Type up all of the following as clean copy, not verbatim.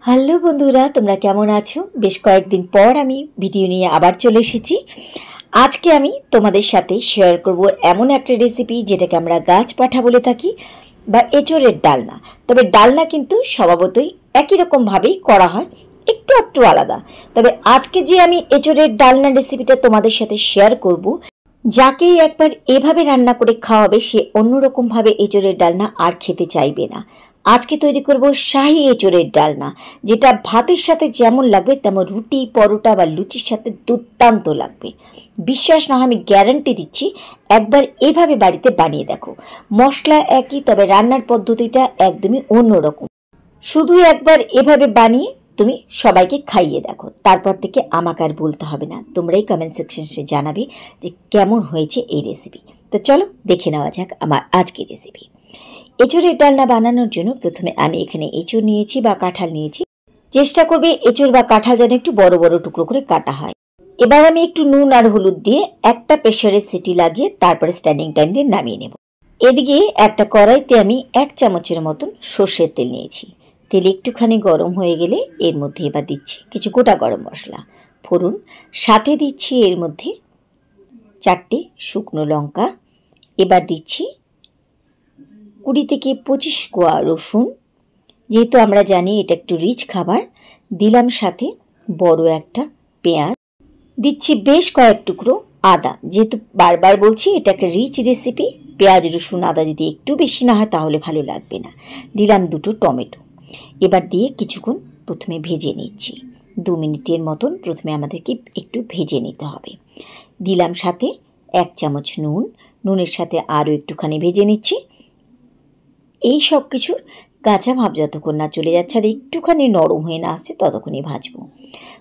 Hello বন্ধুরা, তোমরা কেমন আছো? বেশ কয়েকদিন পর আমি ভিডিও নিয়ে আবার চলে এসেছি। আজকে আমি তোমাদের সাথে শেয়ার করব এমন একটা রেসিপি যেটাকে আমরা গাছ পাঠা বলে থাকি বা এঁচোড়ের ডালনা। তবে ডালনা কিন্তু স্বভাবতই একই রকমভাবেই করা হয়, একটু একটু আলাদা। তবে আজকে যে আমি এঁচোড়ের ডালনা রেসিপিটা তোমাদের সাথে শেয়ার করব, যাকেই একবার এভাবে রান্না করে খাওয়াবে সে অন্যরকমভাবে এঁচোড়ের ডালনা আর খেতে চাইবে না। আজকে তৈরি করব শাহী এঁচোড়ের ডালনা, যেটা ভাতের সাথে যেমন লাগবে তেমন রুটি, পরোটা বা লুচির সাথে দুর্দান্ত লাগবে। বিশ্বাস না হয় আমি গ্যারান্টি দিচ্ছি, একবার এভাবে বাড়িতে বানিয়ে দেখো। মশলা একই, তবে রান্নার পদ্ধতিটা একদমই অন্যরকম। শুধু একবার এভাবে বানিয়ে তুমি সবাইকে খাইয়ে দেখো, তারপর থেকে আমাকে আর বলতে হবে না। তোমরাই কমেন্ট সেকশনে জানাবে যে কেমন হয়েছে এই রেসিপি। তো চলো দেখে নেওয়া যাক আমার আজকের রেসিপি। এঁচোড়ের ডালনা বানানোর জন্য প্রথমে আমি এখানে এঁচোড় নিয়েছি বা কাঁঠাল নিয়েছি। চেষ্টা করবে এঁচোড় বা কাঁঠাল যেন একটু বড় বড় টুকরো করে কাটা হয়। এবার আমি একটু নুন আর হলুদ দিয়ে একটা প্রেসারে সিটি লাগিয়ে তারপরে স্ট্যান্ডিং টাইম দিয়ে নামিয়ে নেব। এদিকে একটা কড়াইতে আমি 1 চামচের মতন সর্ষের তেল নিয়েছি। তেল একটুখানি গরম হয়ে গেলে এর মধ্যে এবার দিচ্ছি কিছু গোটা গরম মশলা, ফোড়ন, সাথে দিচ্ছি এর মধ্যে 4টে শুকনো লঙ্কা। এবার দিচ্ছি 20 থেকে 25 কোয়া রসুন, যেহেতু আমরা জানি এটা একটু রিচ খাবার। দিলাম সাথে বড় একটা পেঁয়াজ, দিচ্ছি বেশ কয়েক টুকরো আদা। যেহেতু বারবার বলছি এটা একটা রিচ রেসিপি, পেঁয়াজ রসুন আদা যদি একটু বেশি না হয় তাহলে ভালো লাগবে না। দিলাম 2টো টমেটো। এবার দিয়ে কিছুক্ষণ প্রথমে ভেজে নিচ্ছি। 2 মিনিটের মতন প্রথমে আমাদেরকে একটু ভেজে নিতে হবে। দিলাম সাথে 1 চামচ নুন, নুনের সাথে আরও একটুখানি ভেজে নিচ্ছি। এই সব কিছুর কাঁচা ভাব যতক্ষণ না চলে যাচ্ছে আর একটুখানি নরম হয়ে না আসছে ততক্ষণই ভাজবো।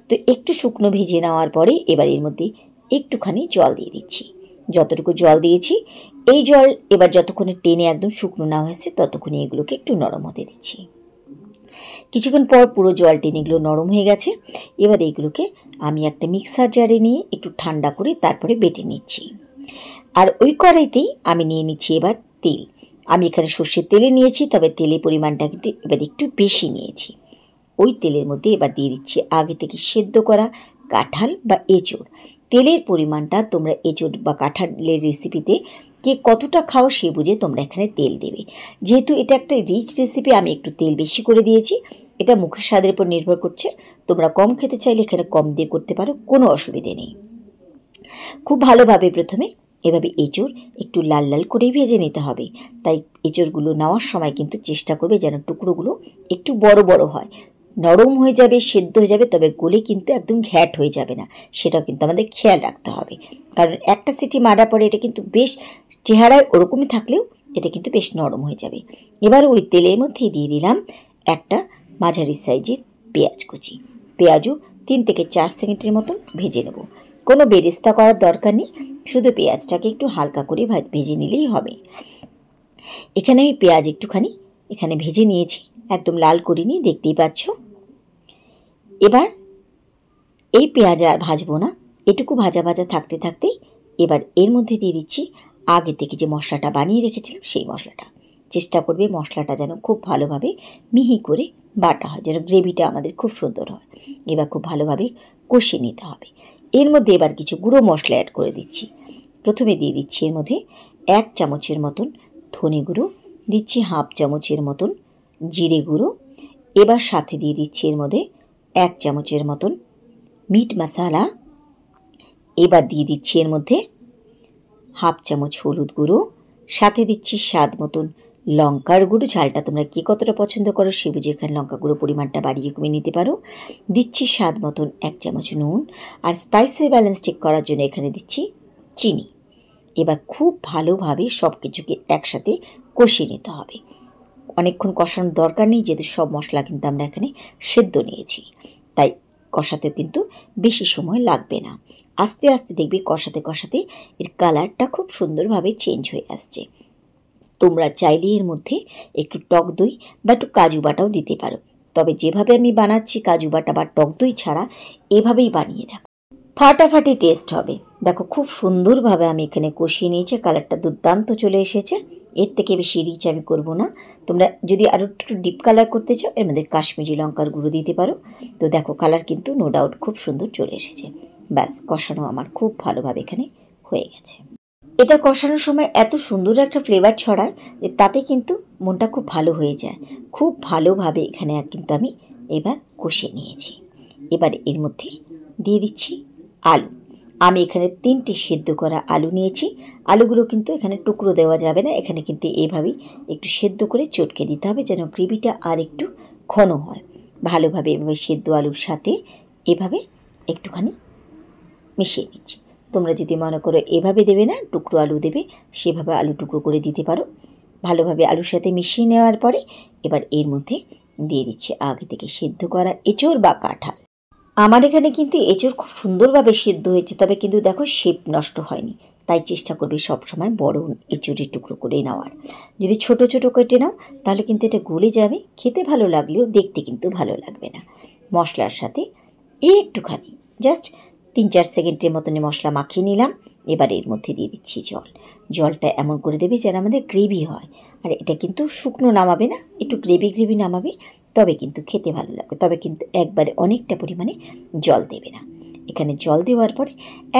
তো একটু শুকনো ভেজে নেওয়ার পরে এবার এর মধ্যে একটুখানি জল দিয়ে দিচ্ছি। যতটুকু জল দিয়েছি এই জল এবার যতক্ষণে টেনে একদম শুকনো না হয়েছে ততক্ষণে এগুলোকে একটু নরম হতে দিচ্ছি। কিছুক্ষণ পর পুরো জল টেনে এগুলো নরম হয়ে গেছে। এবার এইগুলোকে আমি একটা মিক্সার জারে নিয়ে একটু ঠান্ডা করে তারপরে বেটে নিচ্ছি। আর ওই কড়াইতেই আমি নিয়ে নিচ্ছি এবার তেল। আমি এখানে সর্ষের তেলে নিয়েছি, তবে তেলের পরিমাণটা কিন্তু এবার একটু বেশি নিয়েছি। ওই তেলের মধ্যে এবার দিয়ে দিচ্ছি আগে থেকে সেদ্ধ করা কাঁঠাল বা এঁচোড়। তেলের পরিমাণটা তোমরা এঁচোড় বা কাঁঠালের রেসিপিতে কে কতটা খাও সে বুঝে তোমরা এখানে তেল দেবে। যেহেতু এটা একটা রিচ রেসিপি আমি একটু তেল বেশি করে দিয়েছি। এটা মুখের স্বাদের উপর নির্ভর করছে, তোমরা কম খেতে চাইলে এখানে কম দিয়ে করতে পারো, কোনো অসুবিধে নেই। খুব ভালোভাবে প্রথমে এভাবে এঁচোড় একটু লাল লাল করেই ভেজে নিতে হবে। তাই এঁচোড়গুলো নেওয়ার সময় কিন্তু চেষ্টা করবে যেন টুকরোগুলো একটু বড় বড় হয়। নরম হয়ে যাবে, সেদ্ধ হয়ে যাবে, তবে গলে কিন্তু একদম ঘ্যাট হয়ে যাবে না, সেটাও কিন্তু আমাদের খেয়াল রাখতে হবে। কারণ একটা সিটি মারার পরে এটা কিন্তু বেশ চেহারায় ওরকমই থাকলেও এটা কিন্তু বেশ নরম হয়ে যাবে। এবার ওই তেলের মধ্যেই দিয়ে দিলাম একটা মাঝারি সাইজের পেঁয়াজ কুচি। পেঁয়াজও 3 থেকে 4 সেকেন্ডের মতন ভেজে নেব। কোনো বেরেস্তা করার দরকার নেই, শুধু পেঁয়াজটাকে একটু হালকা করে ভেজে নিলেই হবে। এখানে আমি পেঁয়াজ একটুখানি এখানে ভেজে নিয়েছি, একদম লাল করিনি, দেখতেই পাচ্ছ। এবার এই পেঁয়াজ আর ভাজবো না, এটুকু ভাজা ভাজা থাকতে থাকতেই এবার এর মধ্যে দিয়ে দিচ্ছি আগে থেকে যে মশলাটা বানিয়ে রেখেছিলাম সেই মশলাটা। চেষ্টা করবে মশলাটা যেন খুব ভালোভাবে মিহি করে বাটা হয়, যেন গ্রেভিটা আমাদের খুব সুন্দর হয়। এবার খুব ভালোভাবে কষিয়ে নিতে হবে। এর মধ্যে এবার কিছু গুঁড়ো মশলা অ্যাড করে দিচ্ছি। প্রথমে দিয়ে দিচ্ছি এর মধ্যে 1 চামচের মতন ধনে গুঁড়ো, দিচ্ছি 1/2 চামচের মতন জিরে গুঁড়ো। এবার সাথে দিয়ে দিচ্ছি এর মধ্যে 1 চামচের মতন মিট মশলা। এবার দিয়ে দিচ্ছি এর মধ্যে 1/2 চামচ হলুদ গুঁড়ো, সাথে দিচ্ছি স্বাদ মতন লঙ্কার গুঁড়ো। ঝালটা তোমরা কে কতটা পছন্দ করো সে বুঝে এখানে লঙ্কা গুঁড়ো পরিমাণটা বাড়িয়ে কমিয়ে নিতে পারো। দিচ্ছি স্বাদ মতন 1 চামচ নুন, আর স্পাইসের ব্যালেন্স ঠিক করার জন্য এখানে দিচ্ছি চিনি। এবার খুব ভালোভাবে সব কিছুকে একসাথে কষিয়ে নিতে হবে। অনেকক্ষণ কষানোর দরকার নেই, যেহেতু সব মশলা কিন্তু আমরা এখানে সেদ্ধ নিয়েছি, তাই কষাতেও কিন্তু বেশি সময় লাগবে না। আস্তে আস্তে দেখবি কষাতে কষাতে এর কালারটা খুব সুন্দরভাবে চেঞ্জ হয়ে আসছে। তোমরা চাইলে এর মধ্যে একটু টক দই বা একটু কাজু বাটাও দিতে পারো, তবে যেভাবে আমি বানাচ্ছি কাজু বাটা বা টক দই ছাড়া এভাবেই বানিয়ে দেখো। ফাটাফাটি টেস্ট হবে। দেখো খুব সুন্দরভাবে আমি এখানে কষিয়ে নিয়েছি, কালারটা দুর্দান্ত চলে এসেছে। এর থেকে বেশি রিচ আমি করব না। তোমরা যদি আরও একটু ডিপ কালার করতে চাও এর মধ্যে কাশ্মীরি লঙ্কার গুঁড়ো দিতে পারো। তো দেখো কালার কিন্তু নো ডাউট খুব সুন্দর চলে এসেছে। ব্যাস, কষানো আমার খুব ভালোভাবে এখানে হয়ে গেছে। এটা কষানোর সময় এত সুন্দর একটা ফ্লেভার ছড়ায় যে তাতে কিন্তু মনটা খুব ভালো হয়ে যায়। খুব ভালোভাবে এখানে কিন্তু আমি এবার কষিয়ে নিয়েছি। এবার এর মধ্যে দিয়ে দিচ্ছি আলু। আমি এখানে 3টে সেদ্ধ করা আলু নিয়েছি। আলুগুলো কিন্তু এখানে টুকরো দেওয়া যাবে না, এখানে কিন্তু এভাবেই একটু সেদ্ধ করে চটকে দিতে হবে যেন গ্রেভিটা আর একটু ঘন হয়। ভালোভাবে এভাবে সেদ্ধ আলুর সাথে এভাবে একটুখানি মিশিয়ে নিচ্ছি। তোমরা যদি মনে করো এভাবে দেবে না, টুকরো আলু দেবে, সেভাবে আলু টুকরো করে দিতে পারো। ভালোভাবে আলুর সাথে মিশিয়ে নেওয়ার পরে এবার এর মধ্যে দিয়ে দিচ্ছি আগে থেকে সেদ্ধ করা এঁচোড় বা কাঁঠাল। আমার এখানে কিন্তু এঁচোড় খুব সুন্দরভাবে সেদ্ধ হয়েছে, তবে কিন্তু দেখো শেপ নষ্ট হয়নি। তাই চেষ্টা করবে সবসময় বড় এঁচোড়ের টুকরো করে নেওয়ার। যদি ছোট ছোট কেটে নাও তাহলে কিন্তু এটা গলে যাবে, খেতে ভালো লাগলেও দেখতে কিন্তু ভালো লাগবে না। মশলার সাথে একটুখানি জাস্ট 3-4 সেকেন্ডের মতন মশলা মাখিয়ে নিলাম। এবার এর মধ্যে দিয়ে দিচ্ছি জল। জলটা এমন করে দেবে যেন আমাদের গ্রেভি হয়। আর এটা কিন্তু শুকনো নামাবে না, একটু গ্রেভি নামাবে, তবে কিন্তু খেতে ভালো লাগবে। তবে কিন্তু একবারে অনেকটা পরিমাণে জল দেবে না। এখানে জল দেওয়ার পরে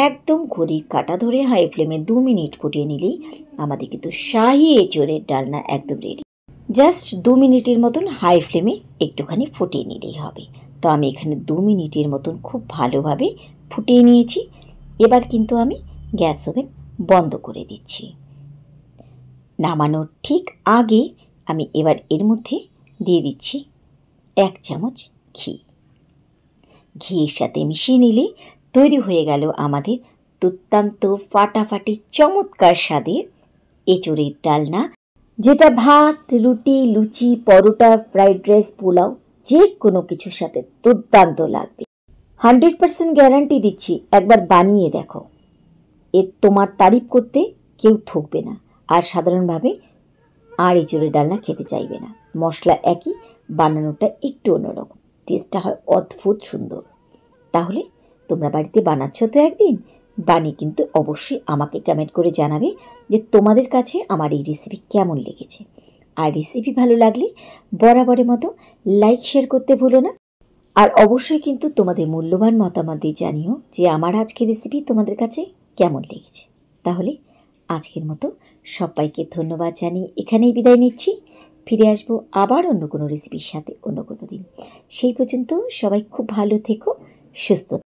একদম ঘড়ির কাঁটা ধরে হাই ফ্লেমে 2 মিনিট ফুটিয়ে নিলেই আমাদের কিন্তু শাহি এঁচোড়ের ডালনা একদম রেডি। জাস্ট 2 মিনিটের মতন হাই ফ্লেমে একটুখানি ফুটিয়ে নিলেই হবে। তো আমি এখানে 2 মিনিটের মতন খুব ভালোভাবে ফুটিয়ে নিয়েছি। এবার কিন্তু আমি গ্যাস ওভেন বন্ধ করে দিচ্ছি। নামানোর ঠিক আগে আমি এবার এর মধ্যে দিয়ে দিচ্ছি 1 চামচ ঘি। ঘিয়ের সাথে মিশিয়ে নিলে তৈরি হয়ে গেল আমাদের দুর্দান্ত ফাটাফাটি চমৎকার স্বাদের এঁচোড়ের ডালনা, যেটা ভাত, রুটি, লুচি, পরোটা, ফ্রাইড রাইস, পোলাও যে কোনো কিছুর সাথে দুর্দান্ত লাগবে। 100% গ্যারান্টি দিচ্ছি, একবার বানিয়ে দেখো। তোমার তারিফ করতে কেউ থকবে না। আর সাধারণভাবে আর এঁচোড়ের ডালনা খেতে চাইবে না। মশলা একই, বানানোটা একটু অন্যরকম, টেস্টটা হয় অদ্ভুত সুন্দর। তাহলে তোমরা বাড়িতে বানাচ্ছ তো একদিন, বানিয়ে কিন্তু অবশ্যই আমাকে কমেন্ট করে জানাবে যে তোমাদের কাছে আমার এই রেসিপি কেমন লেগেছে। আর রেসিপি ভালো লাগলে বরাবরের মতো লাইক শেয়ার করতে ভুলো না। আর অবশ্যই কিন্তু তোমাদের মূল্যবান মতামত দিয়ে জানিও যে আমার আজকের রেসিপি তোমাদের কাছে কেমন লেগেছে। তাহলে আজকের মতো সবাইকে ধন্যবাদ জানিয়ে এখানেই বিদায় নিচ্ছি। ফিরে আসবো আবার অন্য কোনো রেসিপির সাথে অন্য কোনো দিন। সেই পর্যন্ত সবাই খুব ভালো থেকো, সুস্থ।